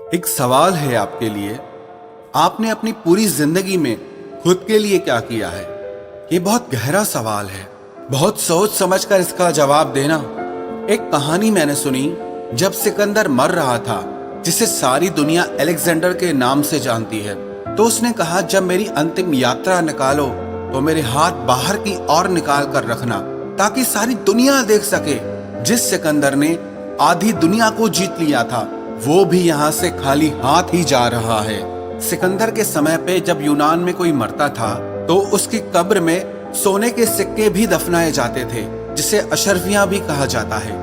एक सवाल है आपके लिए। आपने अपनी पूरी जिंदगी में खुद के लिए क्या किया है? ये बहुत गहरा सवाल है। बहुत सोच समझकर इसका जवाब देना। एक कहानी मैंने सुनी जब सिकंदर मर रहा था, जिसे सारी दुनिया अलेक्जेंडर के नाम से जानती है। तो उसने कहा, जब मेरी अंतिम यात्रा निकालो तो मेरे हाथ बाहर की ओर निकाल कर रखना, ताकि सारी दुनिया देख सके जिस सिकंदर ने आधी दुनिया को जीत लिया था, वो भी यहाँ से खाली हाथ ही जा रहा है। सिकंदर के समय पे जब यूनान में कोई मरता था तो उसकी कब्र में सोने के सिक्के भी दफनाए जाते थे, जिसे अशरफियां भी कहा जाता है।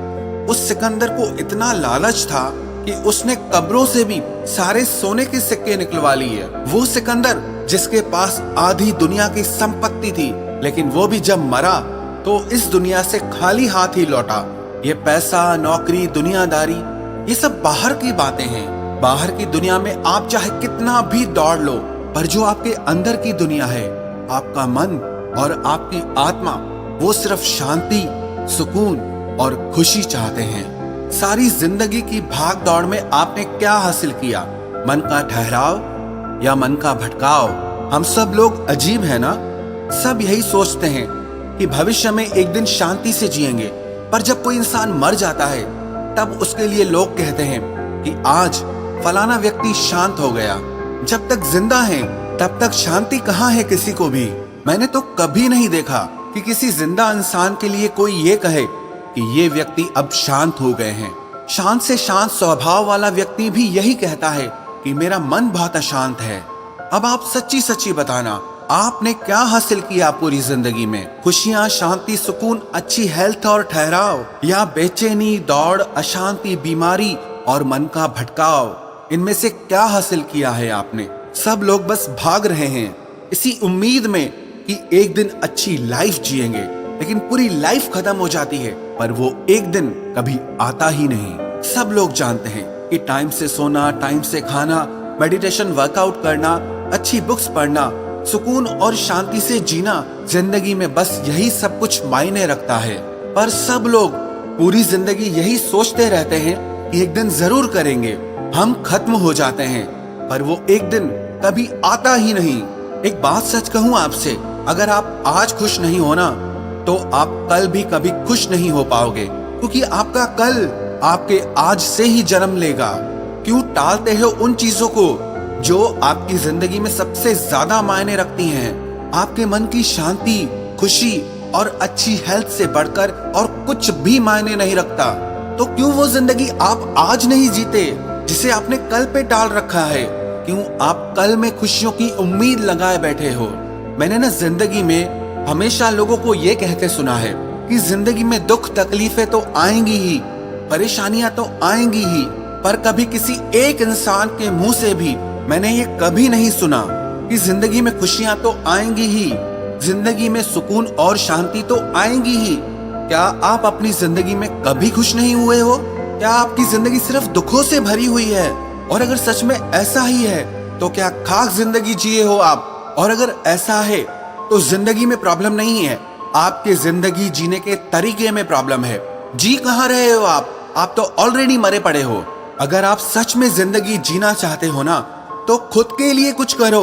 उस सिकंदर को इतना लालच था कि उसने कब्रों से भी सारे सोने के सिक्के निकलवा लिए। वो सिकंदर जिसके पास आधी दुनिया की संपत्ति थी, लेकिन वो भी जब मरा तो इस दुनिया से खाली हाथ ही लौटा। ये पैसा, नौकरी, दुनियादारी, ये सब बाहर की बातें हैं। बाहर की दुनिया में आप चाहे कितना भी दौड़ लो, पर जो आपके अंदर की दुनिया है, आपका मन और आपकी आत्मा, वो सिर्फ शांति, सुकून और खुशी चाहते हैं। सारी जिंदगी की भाग दौड़ में आपने क्या हासिल किया? मन का ठहराव या मन का भटकाव? हम सब लोग अजीब है ना। सब यही सोचते हैं कि भविष्य में एक दिन शांति से जिएंगे, पर जब कोई इंसान मर जाता है तब उसके लिए लोग कहते हैं कि आज फलाना व्यक्ति शांत हो गया। जब तक जिंदा है तब तक शांति कहाँ है किसी को भी। मैंने तो कभी नहीं देखा कि किसी जिंदा इंसान के लिए कोई ये कहे कि ये व्यक्ति अब शांत हो गए हैं। शांत से शांत स्वभाव वाला व्यक्ति भी यही कहता है कि मेरा मन बहुत अशांत है। अब आप सच्ची सच्ची बताना, आपने क्या हासिल किया पूरी जिंदगी में? खुशियां, शांति, सुकून, अच्छी हेल्थ और ठहराव, या बेचैनी, दौड़, अशांति, बीमारी और मन का भटकाव? इनमें से क्या हासिल किया है आपने? सब लोग बस भाग रहे हैं इसी उम्मीद में कि एक दिन अच्छी लाइफ जिएंगे, लेकिन पूरी लाइफ खत्म हो जाती है, पर वो एक दिन कभी आता ही नहीं। सब लोग जानते हैं कि टाइम से सोना, टाइम से खाना, मेडिटेशन, वर्कआउट करना, अच्छी बुक्स पढ़ना, सुकून और शांति से जीना, जिंदगी में बस यही सब कुछ मायने रखता है। पर सब लोग पूरी जिंदगी यही सोचते रहते हैं कि एक दिन जरूर करेंगे, हम खत्म हो जाते हैं, पर वो एक दिन कभी आता ही नहीं। एक बात सच कहूं आपसे, अगर आप आज खुश नहीं हो ना, तो आप कल भी कभी खुश नहीं हो पाओगे, क्योंकि आपका कल आपके आज से ही जन्म लेगा। क्यों टालते हो उन चीजों को जो आपकी जिंदगी में सबसे ज्यादा मायने रखती हैं? आपके मन की शांति, खुशी और अच्छी हेल्थ से बढ़कर और कुछ भी मायने नहीं रखता। तो क्यों वो जिंदगी आप आज नहीं जीते जिसे आपने कल पे टाल रखा है? क्यों आप कल में खुशियों की उम्मीद लगाए बैठे हो? मैंने ना जिंदगी में हमेशा लोगों को ये कहते सुना है कि जिंदगी में दुख तकलीफें तो आएंगी ही, परेशानियां तो आएंगी ही, पर कभी किसी एक इंसान के मुंह से भी मैंने ये कभी नहीं सुना कि जिंदगी में खुशियां तो आएंगी ही, जिंदगी में सुकून और शांति तो आएंगी ही। क्या आप अपनी जिंदगी में कभी खुश नहीं हुए हो? क्या आपकी जिंदगी सिर्फ दुखों से भरी हुई है? और अगर सच में ऐसा ही है तो क्या खाक जिंदगी जिए हो आप? और अगर ऐसा है तो जिंदगी में प्रॉब्लम नहीं है, आपके जिंदगी जीने के तरीके में प्रॉब्लम है। जी कहाँ रहे हो आप तो ऑलरेडी मरे पड़े हो। अगर आप सच में जिंदगी जीना चाहते हो ना, तो खुद के लिए कुछ करो,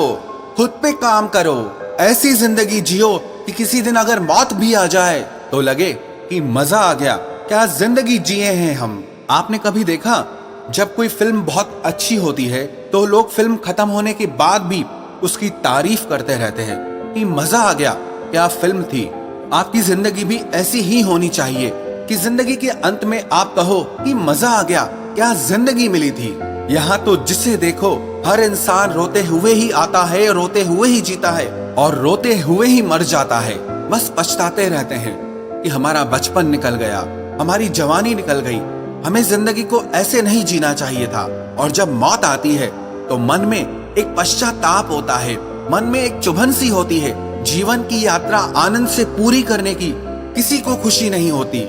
खुद पे काम करो। ऐसी जिंदगी जियो कि किसी दिन अगर मौत भी आ जाए तो लगे कि मजा आ गया, क्या जिंदगी जिए हैं हम। आपने कभी देखा जब कोई फिल्म बहुत अच्छी होती है तो लोग फिल्म खत्म होने के बाद भी उसकी तारीफ करते रहते हैं कि मजा आ गया, क्या फिल्म थी। आपकी जिंदगी भी ऐसी ही होनी चाहिए कि जिंदगी के अंत में आप कहो कि मजा आ गया, क्या जिंदगी मिली थी। यहाँ तो जिसे देखो हर इंसान रोते हुए ही आता है, रोते हुए ही जीता है और रोते हुए ही मर जाता है। बस पछताते रहते हैं कि हमारा बचपन निकल गया, हमारी जवानी निकल गई, हमें जिंदगी को ऐसे नहीं जीना चाहिए था। और जब मौत आती है तो मन में एक पश्चाताप होता है, मन में एक चुभन सी होती है। जीवन की यात्रा आनंद से पूरी करने की किसी को खुशी नहीं होती।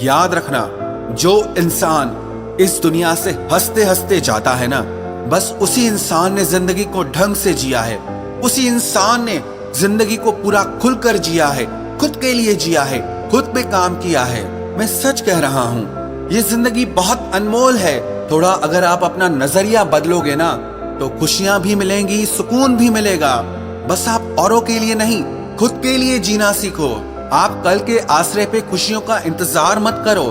याद रखना, जो इंसान इस दुनिया से हंसते हंसते जाता है ना, बस उसी इंसान ने जिंदगी को ढंग से जिया है, उसी इंसान ने जिंदगी को पूरा खुलकर जिया है, खुद के लिए जिया है, खुद पे काम किया है। मैं सच कह रहा हूँ, ये जिंदगी बहुत अनमोल है थोड़ा अगर आप अपना नजरिया बदलोगे ना तो खुशियां भी मिलेंगी, सुकून भी मिलेगा। बस आप औरों के लिए नहीं, खुद के लिए जीना सीखो। आप कल के आसरे पे खुशियों का इंतजार मत करो।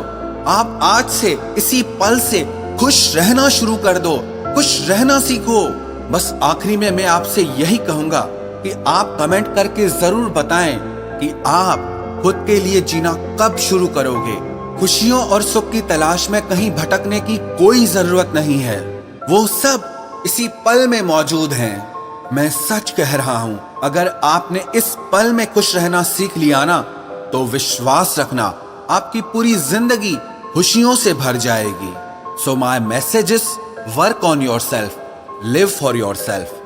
आप आज से, इसी पल से खुश रहना शुरू कर दो, खुश रहना सीखो। बस आखिरी में मैं आपसे यही कहूंगा कि आप कमेंट करके जरूर बताएं कि आप खुद के लिए जीना कब शुरू करोगे। खुशियों और सुख की तलाश में कहीं भटकने की कोई जरूरत नहीं है, वो सब इसी पल में मौजूद हैं। मैं सच कह रहा हूं, अगर आपने इस पल में खुश रहना सीख लिया ना तो विश्वास रखना आपकी पूरी जिंदगी खुशियों से भर जाएगी। So my message is work on yourself, live for yourself.